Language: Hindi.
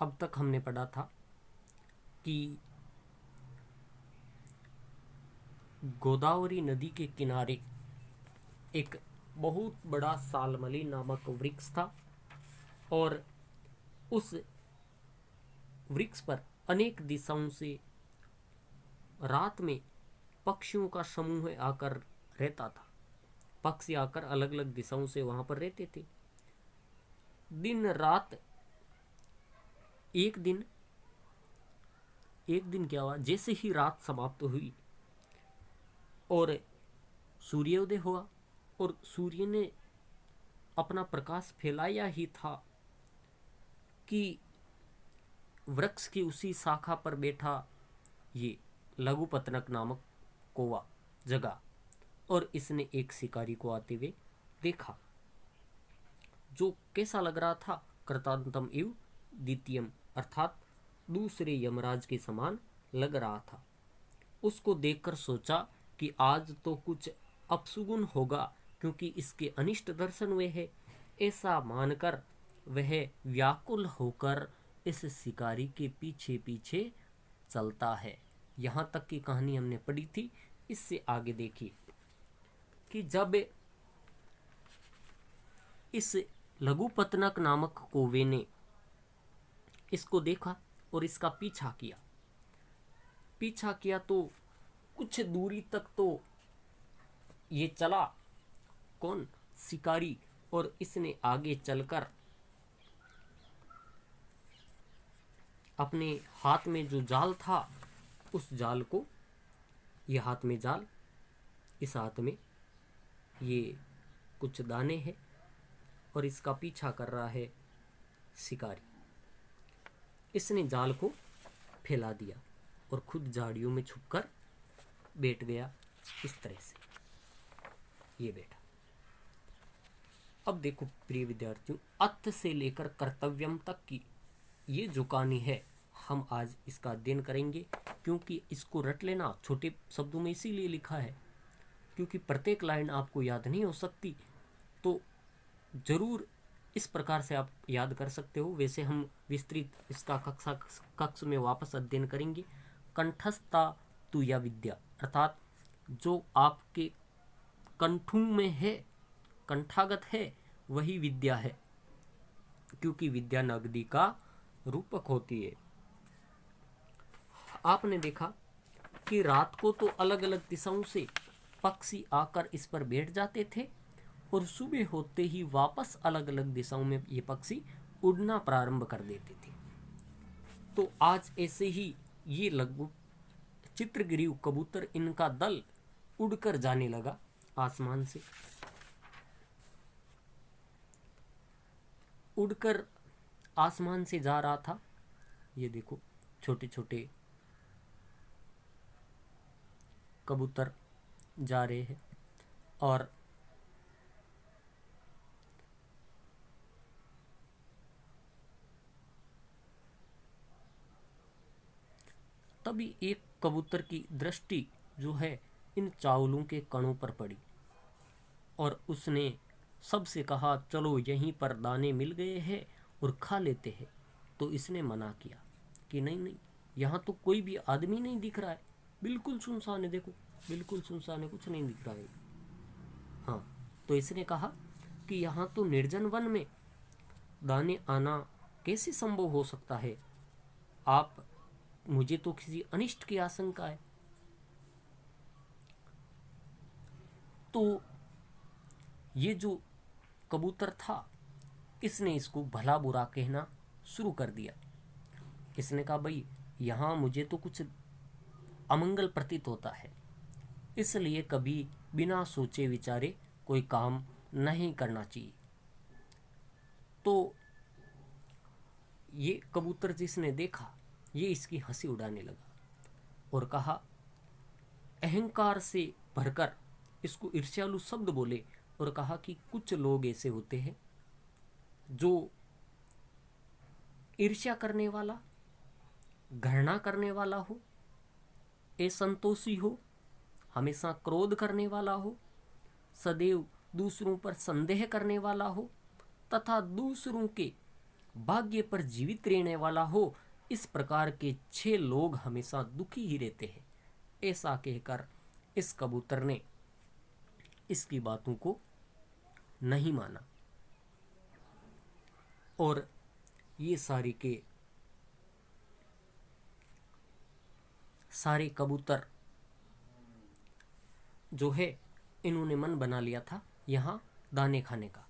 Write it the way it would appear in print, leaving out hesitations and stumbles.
अब तक हमने पढ़ा था कि गोदावरी नदी के किनारे एक बहुत बड़ा सालमली नामक वृक्ष था और उस वृक्ष पर अनेक दिशाओं से रात में पक्षियों का समूह आकर रहता था। पक्षी आकर अलग अलग दिशाओं से वहां पर रहते थे। दिन रात एक दिन क्या हुआ, जैसे ही रात समाप्त हुई और सूर्योदय हुआ और सूर्य ने अपना प्रकाश फैलाया ही था कि वृक्ष की उसी शाखा पर बैठा ये लघुपतनक नामक कौवा जगा और इसने एक शिकारी को आते हुए देखा, जो कैसा लग रहा था, कृतांतम इव द्वितीयम, अर्थात दूसरे यमराज के समान लग रहा था। उसको देखकर सोचा कि आज तो कुछ अपशुगुन होगा, क्योंकि इसके अनिष्ट दर्शन हुए हैं। ऐसा मानकर वह व्याकुल होकर इस शिकारी के पीछे पीछे चलता है। यहाँ तक की कहानी हमने पढ़ी थी। इससे आगे देखिए कि जब इस लघुपतनक नामक कौवे ने इसको देखा और इसका पीछा किया तो कुछ दूरी तक तो ये चला, कौन, शिकारी, और इसने आगे चलकर अपने हाथ में जो जाल था उस जाल को, ये हाथ में जाल, इस हाथ में ये कुछ दाने हैं और इसका पीछा कर रहा है शिकारी। इसने जाल को फैला दिया और खुद झाड़ियों में छुपकर बैठ गया। इस तरह से ये बैठा। अब देखो प्रिय विद्यार्थियों, अथ से लेकर कर्तव्यम तक की ये जो कहानी है हम आज इसका अध्ययन करेंगे, क्योंकि इसको रट लेना छोटे शब्दों में इसीलिए लिखा है क्योंकि प्रत्येक लाइन आपको याद नहीं हो सकती, तो जरूर इस प्रकार से आप याद कर सकते हो। वैसे हम विस्तृत इसका कक्ष में वापस अध्ययन करेंगे। कंठस्था तु या विद्या, अर्थात जो आपके कंठों में है, कंठागत है, वही विद्या है, क्योंकि विद्या नगदी का रूपक होती है। आपने देखा कि रात को तो अलग अलग दिशाओं से पक्षी आकर इस पर बैठ जाते थे और सुबह होते ही वापस अलग अलग दिशाओं में ये पक्षी उड़ना प्रारंभ कर देते थे। तो आज ऐसे ही ये लगभग चित्रगिरीव कबूतर, इनका दल उड़कर जाने लगा आसमान से, उड़कर आसमान से जा रहा था। ये देखो छोटे छोटे कबूतर जा रहे हैं और तभी एक कबूतर की दृष्टि जो है इन चावलों के कणों पर पड़ी और उसने सबसे कहा, चलो यहीं पर दाने मिल गए हैं और खा लेते हैं। तो इसने मना किया कि नहीं नहीं, यहाँ तो कोई भी आदमी नहीं दिख रहा है, बिल्कुल सुनसान है, देखो बिल्कुल सुनसान है, कुछ नहीं दिख रहा है। हाँ, तो इसने कहा कि यहाँ तो निर्जन वन में दाने आना कैसे संभव हो सकता है, आप, मुझे तो किसी अनिष्ट की आशंका है। तो ये जो कबूतर था इसने इसको भला बुरा कहना शुरू कर दिया। इसने कहा, भाई यहाँ मुझे तो कुछ अमंगल प्रतीत होता है, इसलिए कभी बिना सोचे विचारे कोई काम नहीं करना चाहिए। तो ये कबूतर जिसने देखा ये इसकी हंसी उड़ाने लगा और कहा, अहंकार से भरकर इसको ईर्ष्यालु शब्द बोले और कहा कि कुछ लोग ऐसे होते हैं जो ईर्ष्या करने वाला, घृणा करने वाला हो, असंतोषी हो, हमेशा क्रोध करने वाला हो, सदैव दूसरों पर संदेह करने वाला हो तथा दूसरों के भाग्य पर जीवित रहने वाला हो, इस प्रकार के 6 लोग हमेशा दुखी ही रहते हैं। ऐसा कहकर इस कबूतर ने इसकी बातों को नहीं माना और ये सारे कबूतर जो है इन्होंने मन बना लिया था यहाँ दाने खाने का।